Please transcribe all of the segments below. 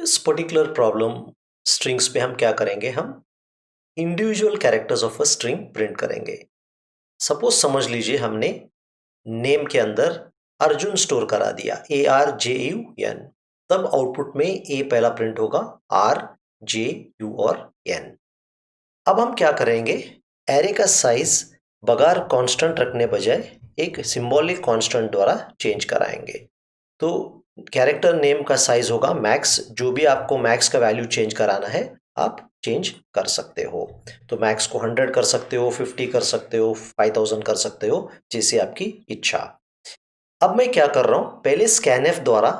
इस particular problem strings पे हम क्या करेंगे, हम individual characters of a string print करेंगे। सपोज समझ लीजिए हमने नेम के अंदर अर्जुन स्टोर करा दिया, ARJUN, तब आउटपुट में ए पहला प्रिंट होगा, RJU और N। अब हम क्या करेंगे, एरे का साइज बगैर कांस्टेंट रखने बजाय एक सिंबॉलिक कांस्टेंट द्वारा चेंज कराएंगे। तो कैरेक्टर नेम का साइज होगा मैक्स, जो भी आपको मैक्स का वैल्यू चेंज कराना है आप चेंज कर सकते हो। तो मैक्स को 100 कर सकते हो, 50 कर सकते हो, 5000 कर सकते हो, जैसे आपकी इच्छा। अब मैं क्या कर रहा हूं, पहले स्कैनएफ द्वारा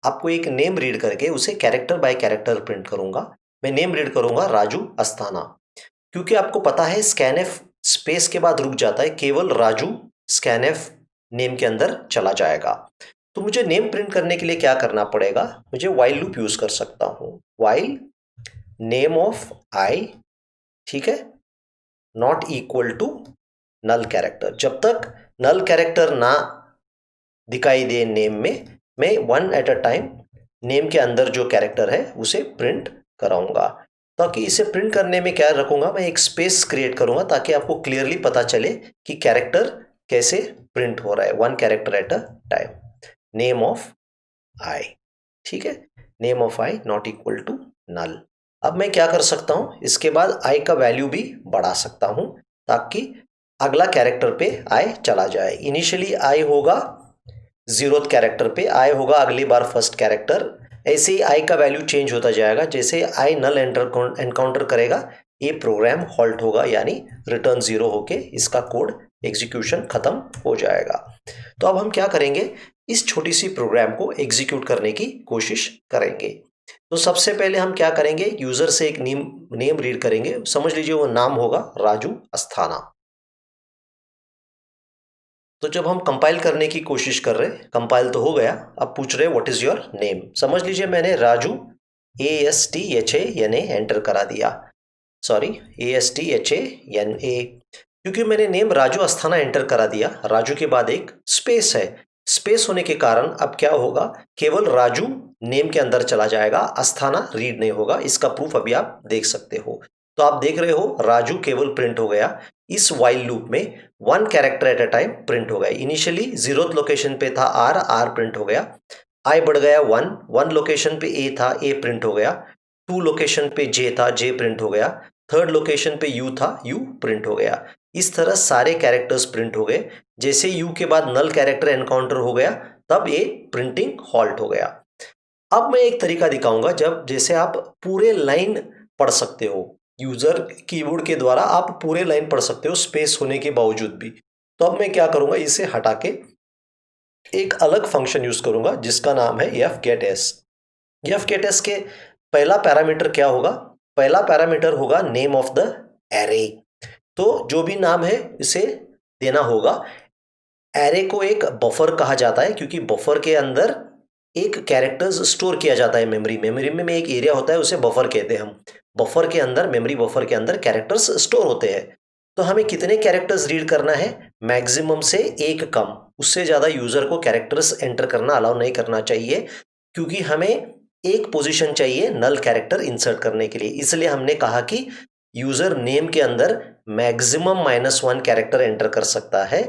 आपको एक नेम रीड करके उसे कैरेक्टर बाय कैरेक्टर प्रिंट करूंगा। मैं नेम रीड करूंगा राजू अस्थाना, क्योंकि आपको पता है स्कैनएफ स्पेस के बाद रुक जाता है, केवल राजू स्कैनएफ नेम के अंदर चला जाएगा। तो मुझे नेम प्रिंट करने के लिए क्या करना पड़ेगा, मुझे वाइल लूप यूज कर सकता हूं। वाइल नेम ऑफ आई, ठीक है, not equal to null character. जब तक नल कैरेक्टर ना दिखाई दे नेम में, मैं one eight a time name के अंदर जो कैरेक्टर है उसे प्रिंट कराऊंगा। ताकि इसे प्रिंट करने में क्या रखूंगा, मैं एक स्पेस क्रिएट करूंगा ताकि आपको क्लियरली पता चले कि कैरेक्टर कैसे प्रिंट हो रहा है, one character at a time. Name of I, ठीक है, name of I not equal to null. अब मैं क्या कर सकता हूं, इसके बाद आई का वैल्यू भी बढ़ा सकता हूं ताकि अगला कैरेक्टर पे आई चला जाए। इनिशियली आई होगा जीरोथ कैरेक्टर पे, आई होगा अगली बार फर्स्ट कैरेक्टर। ऐसे ही आई का वैल्यू चेंज होता जाएगा। जैसे आई नल एनकाउंटर करेगा, ये प्रोग्राम हॉल्ट होगा, यानी रिटर्न 0 होके इसका कोड एग्जीक्यूशन खत्म हो जाएगा। तो अब हम क्या करेंगे, इस छोटी सी प्रोग्राम को एग्जीक्यूट करने की कोशिश करेंगे। तो सबसे पहले हम क्या करेंगे, यूजर से एक नेम रीड करेंगे। समझ लीजिए वो नाम होगा राजू अस्थाना। तो जब हम कंपाइल करने की कोशिश कर रहे, कंपाइल तो हो गया, अब पूछ रहे व्हाट इज योर नेम। समझ लीजिए मैंने राजू ASTHANA एंटर करा दिया, सॉरी ASTHANA, क्योंकि मैंने नेम राजू अस्थाना एंटर करा दिया। राजू के बाद एक स्पेस है, स्पेस होने के कारण अब क्या होगा, केवल राजू नेम के अंदर चला जाएगा, अस्थाना रीड नहीं होगा। इसका प्रूफ अभी आप देख सकते हो। तो आप देख रहे हो राजू केवल प्रिंट हो गया। इस वाइल लूप में one character at a time print हो गया। इनिशियली जीरोथ लोकेशन पे था आर प्रिंट हो गया। आई बढ़ गया वन लोकेशन पे ए था, ए प्रिंट हो गया। टू लोकेशन पे जे था, जे प्रिंट हो गया। थर्ड लोकेशन पे यू था, यू प्रिंट हो गया। इस तरह सारे कैरेक्टर्स प्रिंट हो गए। जैसे यू के बाद नल कैरेक्टर एनकाउंटर हो गया, तब ये प्रिंटिंग हॉल्ट हो गया। अब मैं एक तरीका दिखाऊंगा, जब जैसे आप पूरे लाइन पढ़ सकते हो, यूजर कीबोर्ड के द्वारा आप पूरे लाइन पढ़ सकते हो स्पेस होने के बावजूद भी। तो अब मैं क्या करूंगा, इसे हटा के एक अलग फंक्शन यूज करूंगा जिसका नाम है fgetS। fgetS के पहला पैरामीटर क्या होगा, पहला पैरामीटर होगा नेम ऑफ द एरे। तो जो भी नाम है इसे देना होगा। एरे को एक बफर कहा जाता है, क्योंकि बफर के अंदर एक कैरेक्टर्स स्टोर किया जाता है मेमोरी में एक एरिया होता है, उसे बफर कहते हैं हम। बफर के अंदर, मेमोरी बफर के अंदर कैरेक्टर्स स्टोर होते हैं। तो हमें कितने कैरेक्टर्स रीड करना है, मैक्सिमम से एक कम, उससे ज्यादा यूजर को कैरेक्टर्स एंटर करना अलाउ नहीं करना चाहिए, क्योंकि हमें एक पोजीशन चाहिए नल कैरेक्टर इंसर्ट करने के लिए। इसलिए हमने कहा कि यूजर नेम के अंदर मैक्सिमम -1 कैरेक्टर एंटर कर सकता है,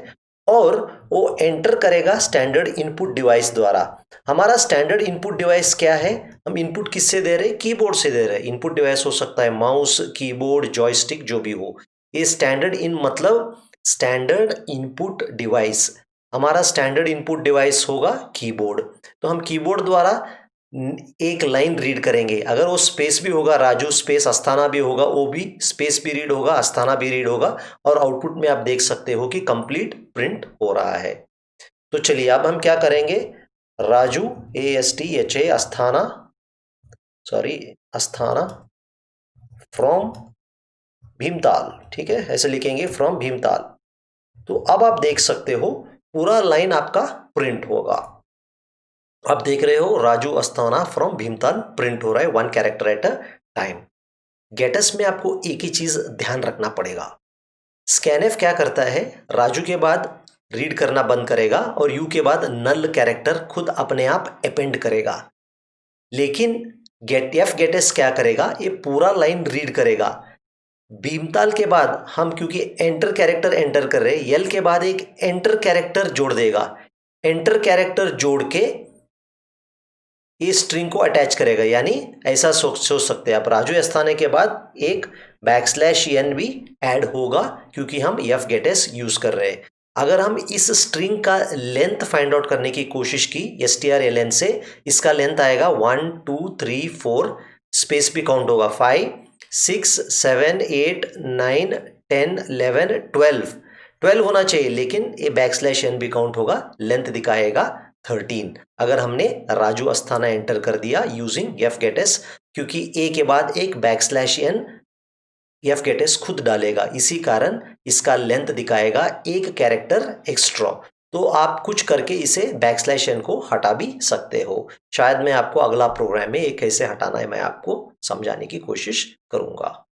और वो एंटर करेगा स्टैंडर्ड इनपुट डिवाइस द्वारा। हमारा स्टैंडर्ड इनपुट डिवाइस क्या है, हम इनपुट किससे दे रहे हैं, कीबोर्ड से दे रहे हैं। इनपुट डिवाइस हो सकता है माउस, कीबोर्ड, जॉयस्टिक, जो भी हो। ये स्टैंडर्ड इन मतलब स्टैंडर्ड इनपुट डिवाइस, हमारा स्टैंडर्ड इनपुट डिवाइस होगा कीबोर्ड। तो हम कीबोर्ड द्वारा एक लाइन रीड करेंगे। अगर वो स्पेस भी होगा, राजू स्पेस अस्थाना भी होगा, वो भी स्पेस भी रीड होगा, अस्थाना भी रीड होगा, और आउटपुट में आप देख सकते हो कि कंप्लीट प्रिंट हो रहा है। तो चलिए अब हम क्या करेंगे, Raju ASTHA Asthana, sorry Asthana from Bhimtal, ठीक है, ऐसे लिखेंगे फ्रॉम भीमताल। तो अब आप देख सकते हो पूरा लाइन आपका प्रिंट होगा। आप देख रहे हो राजू अस्थाना फ्रॉम भीमताल प्रिंट हो रहा है, one character at a time. Gates में आपको एक ही चीज ध्यान रखना पड़ेगा, स्कैनएफ क्या करता है, राजू के बाद रीड करना बंद करेगा और यू के बाद नल कैरेक्टर खुद अपने आप अपेंड करेगा। लेकिन गेट एस क्या करेगा, ये पूरा लाइन रीड करेगा। भीमताल के बाद हम क्योंकि एंटर कैरेक्टर एंटर कर रहे हैं, यल के बाद एक एंटर कैरेक्टर जोड़ देगा। एंटर कैरेक्टर जोड़ के ये स्ट्रिंग को अटैच करेगा, यानी ऐसा सोच सकते हैं आप, राजू अस्थाना के बाद एक बैकस्लैश एन भी ऐड होगा क्योंकि हम एफ गेट एस यूज कर रहे हैं। अगर हम इस स्ट्रिंग का लेंथ फाइंड आउट करने की कोशिश की strlen से, इसका लेंथ आएगा 1 2 3 4, स्पेस भी काउंट होगा 5 6 7 8 9 10 11 12 होना चाहिए, लेकिन ये बैकस्लैश एन भी काउंट होगा, लेंथ दिखाएगा 13 अगर हमने राजू अस्थाना एंटर कर दिया यूजिंग एफ गेट एस, क्योंकि ए के बाद एक backslash n fgets खुद डालेगा, इसी कारण इसका लेंथ दिखाएगा एक कैरेक्टर एक्स्ट्रा। तो आप कुछ करके इसे बैकस्लैश एन को हटा भी सकते हो। शायद मैं आपको अगला प्रोग्राम में ये कैसे हटाना है मैं आपको समझाने की कोशिश करूंगा।